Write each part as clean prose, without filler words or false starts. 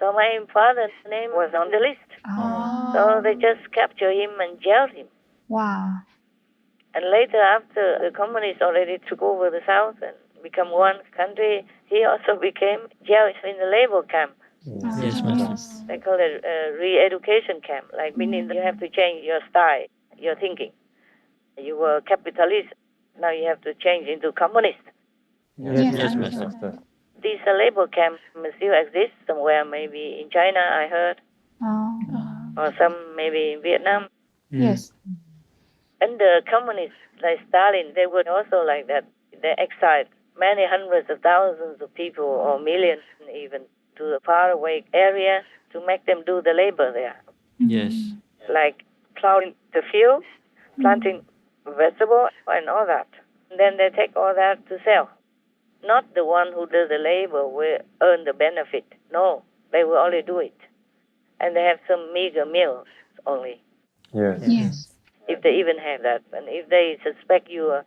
Well, my father's name was on the list. So they just captured him and jailed him. Wow. And later, after the communists already took over the South and become one country, he also became jailed in the labor camp. Yes, Master. They call it a re-education camp, like meaning you have to change your style, your thinking. You were capitalist, now you have to change into communist. Yes, Master. These labor camps still exist somewhere, maybe in China, I heard, or some maybe in Vietnam. Yes. And the communists, like Stalin, they were also like that. They exiled many hundreds of thousands of people, or millions even, to the faraway area to make them do the labor there. Yes. Like plowing the field, planting vegetables, and all that. And then they take all that to sell. Not the one who does the labor will earn the benefit. No, they will only do it. And they have some meager meals only. Yes. If they even have that. And if they suspect you are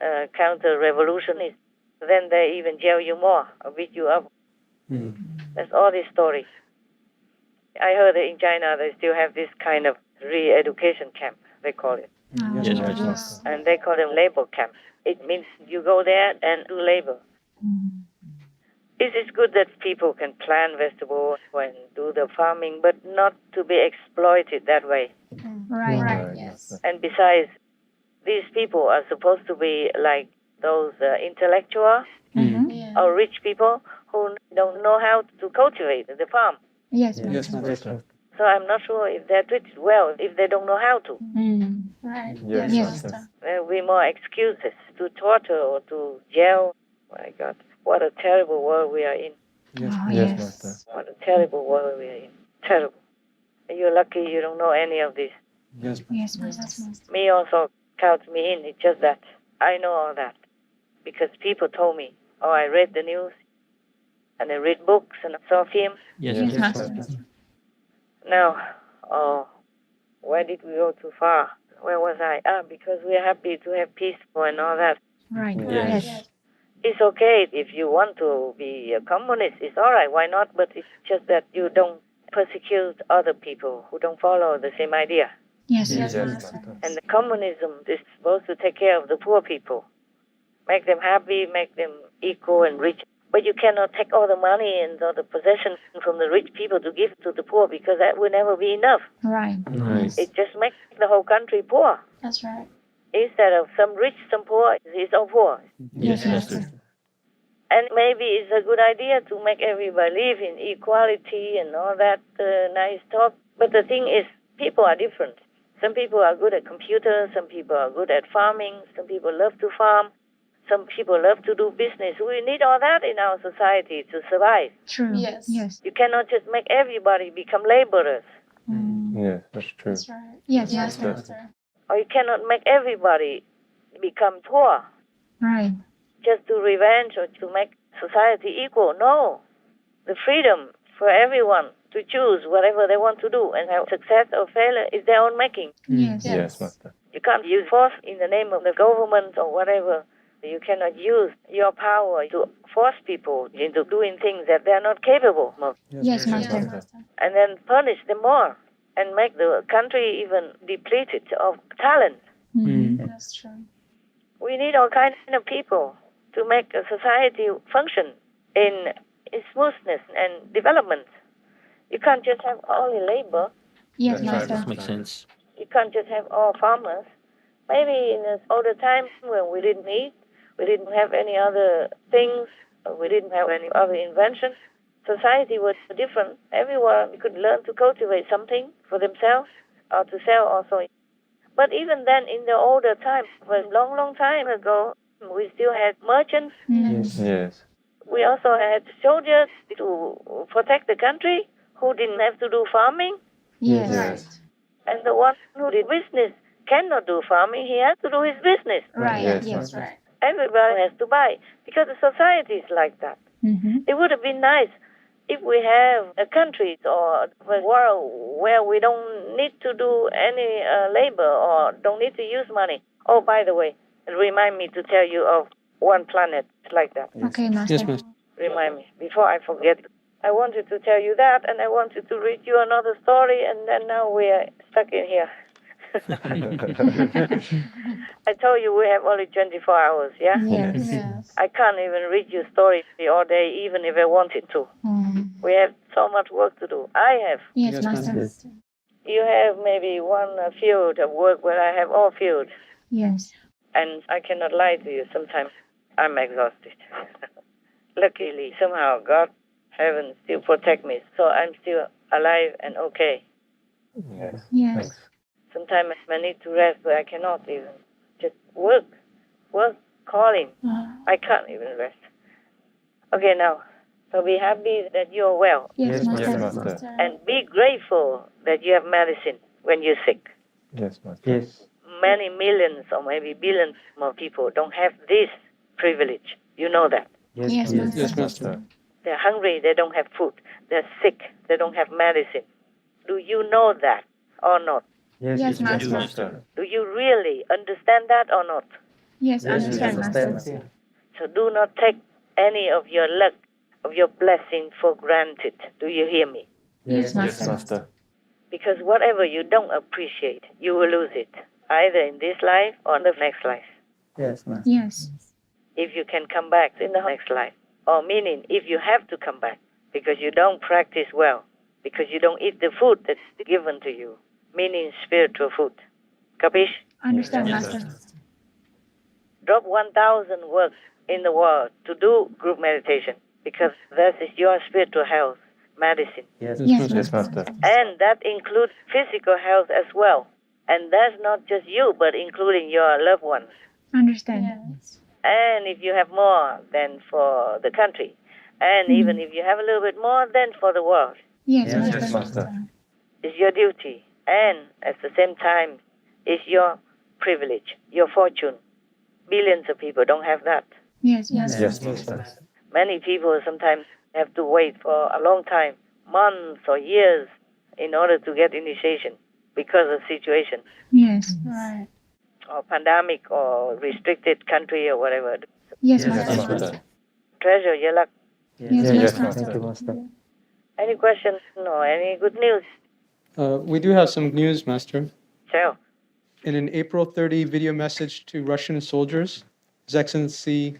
a counter-revolutionist, then they even jail you more or beat you up. That's all this story. I heard that in China they still have this kind of re-education camp, they call it. Yes, Master. And they call them labor camps. It means you go there and do labor. It is good that people can plant vegetables and do the farming, but not to be exploited that way. Right. Yes. And besides, these people are supposed to be like those intellectual or rich people who don't know how to cultivate the farm. Yes. Yes, Master. So I'm not sure if they're treated well if they don't know how to. Right. Yes, Yes. Master. There will be more excuses to torture or to jail. My God, what a terrible world we are in. Yes, Master. What a terrible world we are in. Terrible. You're lucky you don't know any of this. Yes, Yes, Master. Me also counts me in. It's just that I know all that because people told me. Or I read the news and I read books and I saw films. Yes, Yes, Master. Master. Now, where did we go too far? Where was I? Because we are happy to have peace and all that. Right. Yes. It's okay if you want to be a communist. It's all right. Why not? But it's just that you don't persecute other people who don't follow the same idea. Yes. Yes, Yes. Master. And the communism is supposed to take care of the poor people, make them happy, make them equal and rich. But you cannot take all the money and all the possessions from the rich people to give to the poor because that will never be enough. Right. Nice. It just makes the whole country poor. That's right. Instead of some rich, some poor, it's all poor. Yes, Master. And maybe it's a good idea to make everybody live in equality and all that nice talk. But the thing is, people are different. Some people are good at computers, some people are good at farming, some people love to farm, some people love to do business. We need all that in our society to survive. True. Yes. Yes. You cannot just make everybody become laborers. Yeah, that's true. That's right. Yes. Yes, Master. Master. Or you cannot make everybody become poor Right. just to revenge or to make society equal. No. The freedom for everyone to choose whatever they want to do and have success or failure is their own making. Yes. Yes, Master. You can't use force in the name of the government or whatever. You cannot use your power to force people into doing things that they're not capable of. Yes, Master. Yes, Master. And then punish them more and make the country even depleted of talent. That's true. We need all kinds of people to make a society function in smoothness and development. You can't just have only labor. Yes, That's right. Master. That makes sense. You can't just have all farmers. Maybe in the older time when we didn't have any other things, or we didn't have any other invention, society was different. Everyone could learn to cultivate something for themselves or to sell also. But even then, in the older time, a long, long time ago, we still had merchants. Yes. We also had soldiers to protect the country who didn't have to do farming. Yes. Yes. And the one who did business cannot do farming. He has to do his business. Right. Yes, Yes. That's right. Everybody has to buy because the society is like that. Mm-hmm. It would have been nice if we have a country or a world where we don't need to do any labor or don't need to use money. Oh, by the way, remind me to tell you of one planet like that. Okay, Master. Yes, Master. Remind me before I forget. I wanted to tell you that, and I wanted to read you another story, and then now we are stuck in here. I told you we have only 24 hours, yeah? Yes. Yes. I can't even read you story all day, even if I wanted to. We have so much work to do. I have. Yes, Master. You have maybe one field of work where I have all fields. Yes. And I cannot lie to you. Sometimes I'm exhausted. Luckily, somehow God, heaven still protect me. So I'm still alive and okay. Yes. Yes. Thanks. Sometimes I need to rest, but I cannot even. Just work, calling. I can't even rest. Okay, now, so be happy that you're well. Yes, Yes, Master. Master. And be grateful that you have medicine when you're sick. Yes, Master. Yes. Many millions or maybe billions more people don't have this privilege. You know that. Yes, Master. Yes, Master. They're hungry, they don't have food. They're sick, they don't have medicine. Do you know that or not? Yes, Yes, Master. Master. Do you really understand that or not? Yes, understand, Master. So do not take any of your luck, of your blessing for granted. Do you hear me? Yes, Yes, Master. Master. Because whatever you don't appreciate, you will lose it, either in this life or the next life. Yes, Master. Yes. If you can come back in the next life, or meaning if you have to come back because you don't practice well, because you don't eat the food that's given to you, meaning spiritual food. Capish? Understand, Yes, Master. Drop 1,000 works in the world to do group meditation because that is your spiritual health, medicine. Yes. Yes, Yes, Master. Master. And that includes physical health as well. And that's not just you, but including your loved ones. Understand. Yes. And if you have more, then for the country. And even if you have a little bit more, then for the world. Yes, Yes, Master. Yes, Master. It's your duty. And at the same time, it's your privilege, your fortune. Billions of people don't have that. Yes, Master. Yes, Master. Many people sometimes have to wait for a long time, months or years, in order to get initiation because of situation Yes. Right. or pandemic or restricted country or whatever. Yes, Yes, Master. Master. Treasure your luck. Yes, Yes, Master. Thank you, Master. Master. Any questions? No. Any good news? We do have some news, Master. Tell. In an April 30 video message to Russian soldiers, His Excellency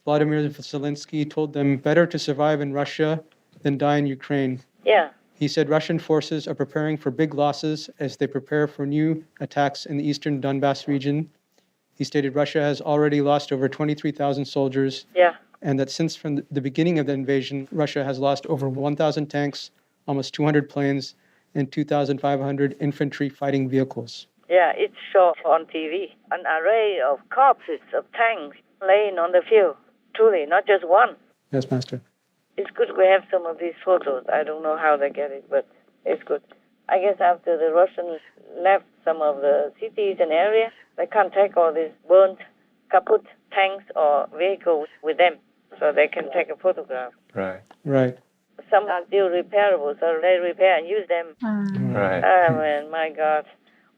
Vladimir Zelensky told them better to survive in Russia than die in Ukraine. Yeah. He said Russian forces are preparing for big losses as they prepare for new attacks in the eastern Donbass region. He stated Russia has already lost over 23,000 soldiers, Yeah. and that since from the beginning of the invasion, Russia has lost over 1,000 tanks, almost 200 planes, and 2,500 infantry fighting vehicles. Yeah, it's shown on TV. An array of corpses of tanks laying on the field. Truly, not just one. Yes, Master. It's good we have some of these photos. I don't know how they get it, but it's good. I guess after the Russians left some of the cities and areas, they can't take all these burnt, kaput tanks or vehicles with them, so they can take a photograph. Right. Right. Some are still repairable, so they repair and use them. Right. Oh, man, my God.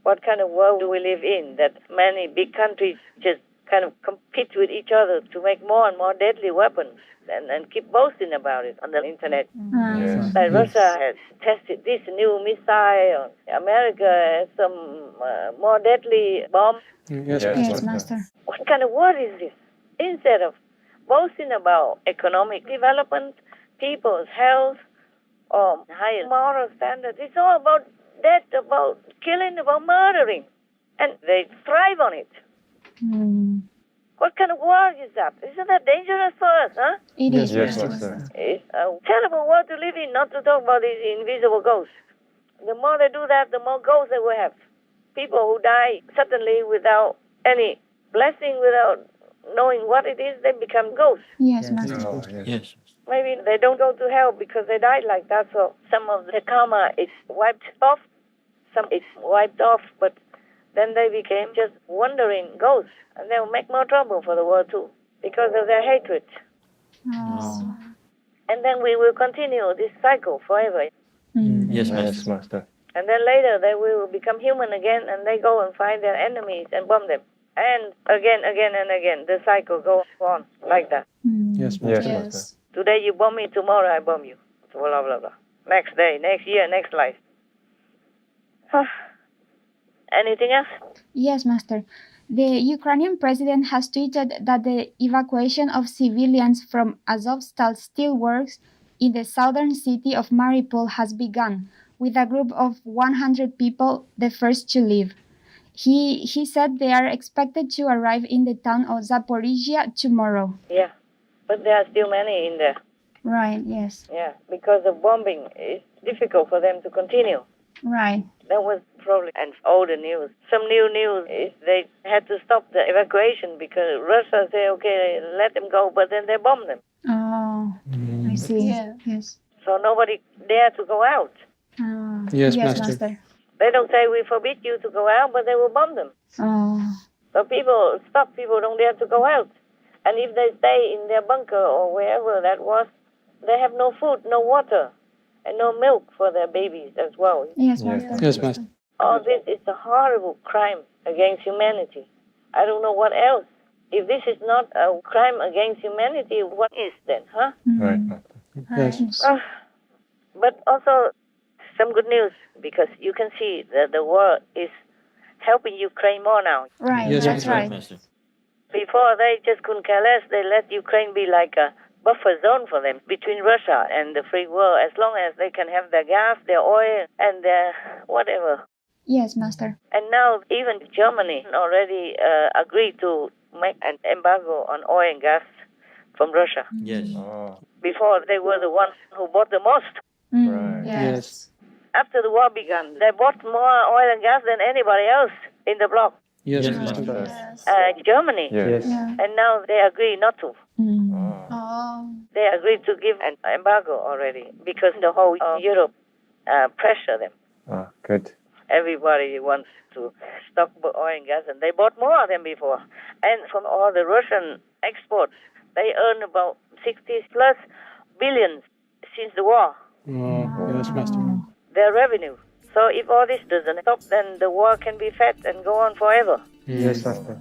What kind of world do we live in that many big countries just kind of compete with each other to make more and more deadly weapons and keep boasting about it on the internet? Yes. Like Russia has tested this new missile. America has some more deadly bomb. Yes, Yes, Yes, Master. Master. What kind of world is this? Instead of boasting about economic development, people's health, or higher moral standards, it's all about death, about killing, about murdering. And they thrive on it. What kind of world is that? Isn't that dangerous for us, huh? It is, Yes, Master. Master. It's a terrible world to live in, not to talk about these invisible ghosts. The more they do that, the more ghosts they will have. People who die suddenly without any blessing, without knowing what it is, they become ghosts. Yes, Master. Oh, yes. Maybe they don't go to hell because they died like that, so some of the karma is wiped off, some is wiped off, but then they became just wandering ghosts, and they will make more trouble for the world too, because of their hatred. Oh. And then we will continue this cycle forever. Yes, Master. And then later they will become human again, and they go and find their enemies and bomb them. And again, and again, the cycle goes on like that. Yes, Master. Yes, Master. Today you bomb me, tomorrow I bomb you. blah, blah, blah. Next day, next year, next life. Anything else? Yes, Master. The Ukrainian president has tweeted that the evacuation of civilians from Azovstal steelworks in the southern city of Mariupol has begun, with a group of 100 people the first to leave. He said they are expected to arrive in the town of Zaporizhia tomorrow. Yeah, but there are still many in there. Right, yes. Yeah, because of bombing, it's difficult for them to continue. Right. That was probably, and all the news. Some new news is they had to stop the evacuation because Russia say, okay, let them go, but then they bomb them. Oh, I see. Yeah. Yes. So nobody dare to go out. Yes, yes, Master. They don't say we forbid you to go out, but they will bomb them. Oh, So people stop, people don't dare to go out. And if they stay in their bunker or wherever that was, they have no food, no water, and no milk for their babies as well. yes, Yeah. Master. Yes, Master. All this is a horrible crime against humanity. I don't know what else. If this is not a crime against humanity, what is then, huh? Right. Yes. But also some good news, because you can see that the war is helping Ukraine more now. Right, Yes, that's Master. right. Master. Before, they just couldn't care less. They let Ukraine be like a buffer zone for them between Russia and the free world, as long as they can have their gas, their oil, and their whatever. Yes, Master. And now even Germany already agreed to make an embargo on oil and gas from Russia. Yes. Before, they were the ones who bought the most. Right. Yes. After the war began, they bought more oil and gas than anybody else in the bloc. Yes, Yes, Master. Master. Germany. Yes. Yeah. And now they agree not to. Oh. They agreed to give an embargo already because the whole Europe pressure them. Good. Everybody wants to stock oil and gas, and they bought more than before. And from all the Russian exports, they earn about 60 plus billions since the war, Yes, Master. their revenue. So if all this doesn't stop, then the war can be fed and go on forever. Yes, Master.